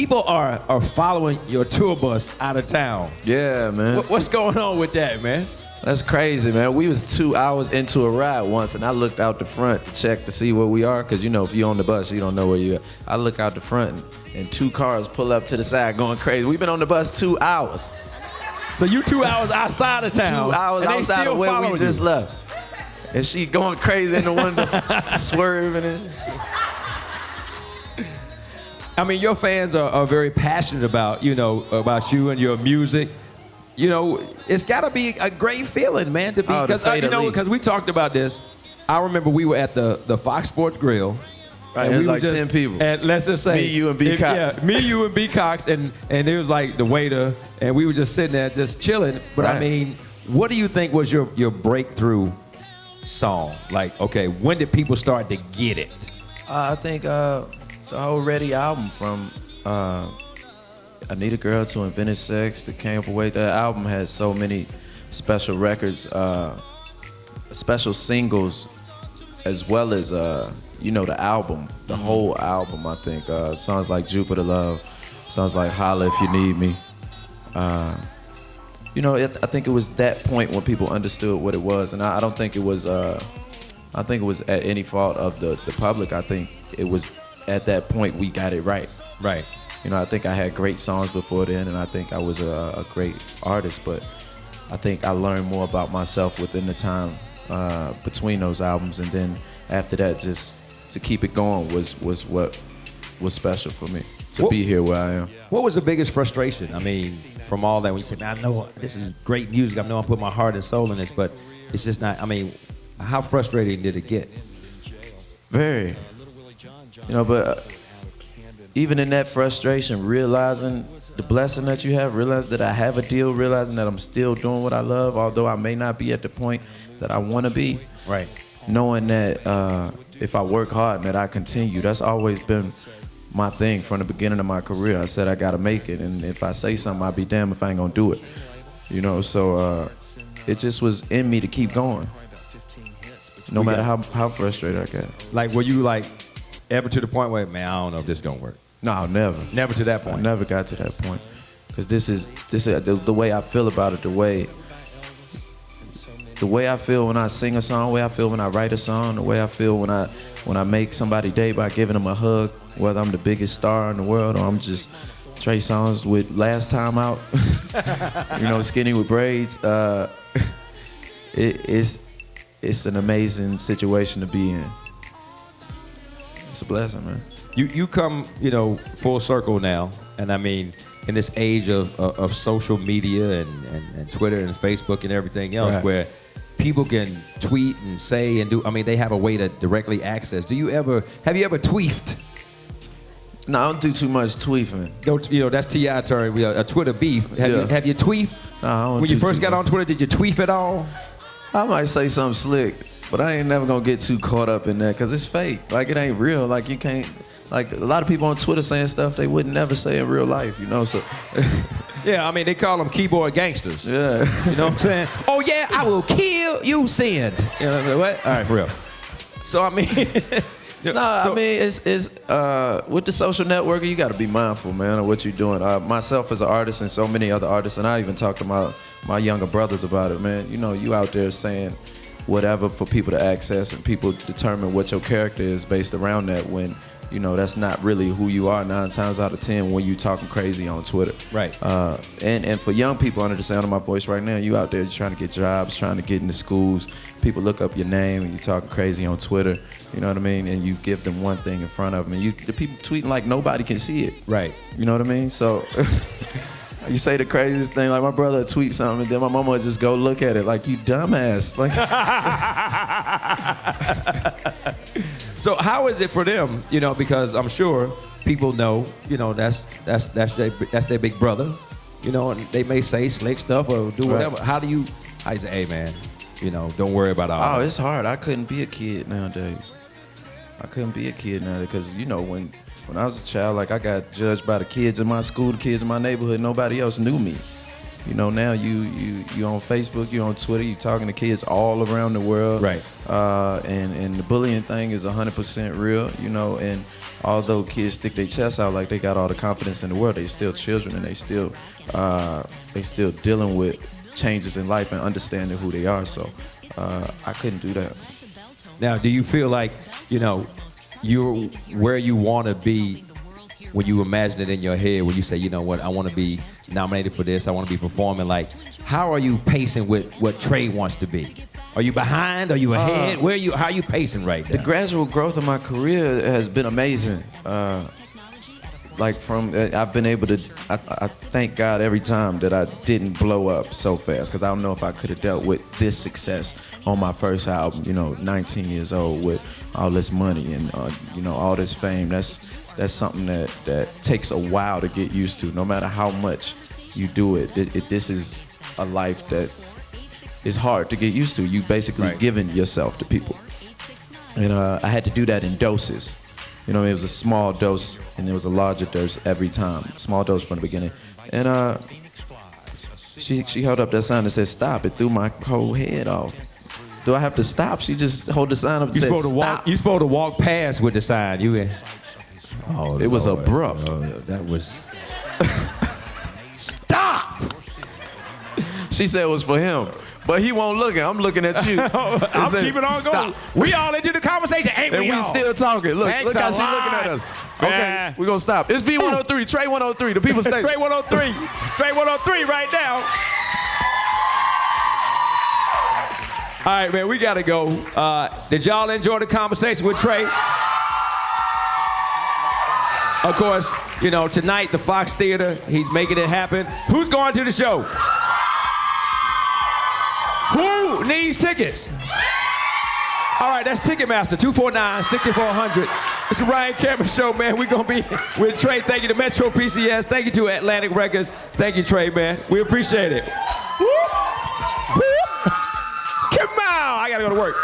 people are following your tour bus out of town. Yeah, man. What's going on with that, man? That's crazy, man. We was 2 hours into a ride once, and I looked out the front to check to see where we are, because, you know, if you're on the bus, you don't know where you're at. I look out the front, and 2 cars pull up to the side going crazy. We've been on the bus 2 hours. So you 2 hours outside of town. 2 hours and they outside still of where we following just you. left. And she going crazy in the window, swerving and... I mean, your fans are very passionate about, about you and your music. You know, it's got to be a great feeling, man, to be, because we talked about this. I remember we were at the Fox Sports Grill. Right, and it was like 10 people. And let's just say, me, you, and B. Cox. Yeah, me, you, and B. Cox, and it was like the waiter, and we were just sitting there just chilling. But right. I mean, what do you think was your breakthrough song? Like, okay, when did people start to get it? I think the whole Ready album, from I Need a Girl to Invented Sex to Came Up Away. That album had so many special records, special singles, as well as the album, the whole album. I think songs like Jupiter Love, songs like Holla If You Need Me. I think it was that point when people understood what it was, and I don't think it was. I think it was at any fault of the public. I think it was at that point we got it right. Right. I think I had great songs before then, and I think I was a great artist, but I think I learned more about myself within the time between those albums, and then after that, just to keep it going was what was special for me, to be here where I am. What was the biggest frustration? I mean, from all that, when you said, man, I know this is great music, I know I put my heart and soul in this, but it's just not, I mean, how frustrating did it get? Very. But even in that frustration, realizing the blessing that you have, realizing that I have a deal, realizing that I'm still doing what I love, although I may not be at the point that I want to be. Right. Knowing that if I work hard and that I continue, that's always been my thing from the beginning of my career. I said I got to make it, and if I say something, I'll be damned if I ain't going to do it. So it just was in me to keep going, no matter how frustrated I got. Like, were you like ever to the point where, man, I don't know if this is gonna work? No, never. Never to that point. I never got to that point, because this is the way I feel about it. The way I feel when I sing a song, the way I feel when I write a song, the way I feel when I make somebody's day by giving them a hug, whether I'm the biggest star in the world or I'm just Trey Songz with Last Time Out, skinny with braids. It's an amazing situation to be in. It's a blessing, man. You come, full circle now, and I mean, in this age of social media and Twitter and Facebook and everything else, right, where people can tweet and say and do, I mean, they have a way to directly access. Have you ever tweefed? No, I don't do too much tweeting. That's T.I. term, a Twitter beef. Have you tweefed? No, I don't. When you first got on Twitter, did you tweef at all? I might say something slick, but I ain't never gonna get too caught up in that, because it's fake. Like, it ain't real. Like, you can't, like, a lot of people on Twitter saying stuff they would never say in real life, so. Yeah, I mean, they call them keyboard gangsters. Yeah. You know what I'm saying? Oh, yeah, I will kill you, send. You know what? All right, for real. So, I mean. I mean, it's with the social networking, you got to be mindful, man, of what you're doing. Myself as an artist and so many other artists, and I even talk to my younger brothers about it, man. You out there saying whatever for people to access, and people determine what your character is based around that, when that's not really who you are 9 times out of 10 when you talking crazy on Twitter. Right. And for young people under the sound of my voice right now, you out there trying to get jobs, trying to get into schools. People look up your name and you talking crazy on Twitter. You know what I mean? And you give them one thing in front of them, and the people tweeting like nobody can see it. Right. You know what I mean? So you say the craziest thing, like my brother would tweet something, and then my mama would just go look at it like, you dumbass. Like. So how is it for them? Because I'm sure people know, that's their big brother, and they may say slick stuff or do whatever. Right. How you say, hey man, don't worry about all that. It's hard. I couldn't be a kid nowadays. Because when I was a child, like, I got judged by the kids in my school, the kids in my neighborhood. Nobody else knew me. You know, now you on Facebook, you on Twitter, you talking to kids all around the world. Right. And the bullying thing is 100% real, you know, and although kids stick their chests out like they got all the confidence in the world, they still children, and they still dealing with changes in life and understanding who they are. So I couldn't do that. Now, do you feel like, you know, you're where you want to be when you imagine it in your head, when you say, you know what, I want to be nominated for this, I want to be performing? Like, how are you pacing with what Trey wants to be? Are you behind? Are you ahead? How are you pacing right now? The gradual growth of my career has been amazing. Like I've been able to, I thank God every time that I didn't blow up so fast, because I don't know if I could have dealt with this success on my first album, you know, 19 years old with all this money and, you know, all this fame. That's something that takes a while to get used to. No matter how much you do it, this is a life that is hard to get used to. You basically giving yourself to people. And I had to do that in doses. You know, it was a small dose and there was a larger dose every time. Small dose from the beginning. And she held up that sign that said stop. It threw my whole head off. Do I have to stop? She just hold the sign up and said stop. You're supposed to walk past with the sign. It was abrupt. That was... Stop! She said it was for him. But he won't look at. I'm looking at you. I'm keeping on going. We all into the conversation, ain't we? And we still talking. Look how she's looking at us. Okay, we're gonna stop. It's V103, Trey 103, the People Station. Trey 103. Trey 103 right now. All right, man, we gotta go. Did y'all enjoy the conversation with Trey? Of course, you know, tonight, the Fox Theater, he's making it happen. Who's going to the show? Who needs tickets? All right, that's Ticketmaster, 249-6400. It's the Ryan Cameron Show, man. We're going to be with Trey. Thank you to Metro PCS. Thank you to Atlantic Records. Thank you, Trey, man. We appreciate it. Whoop. Whoop. Come on. I got to go to work.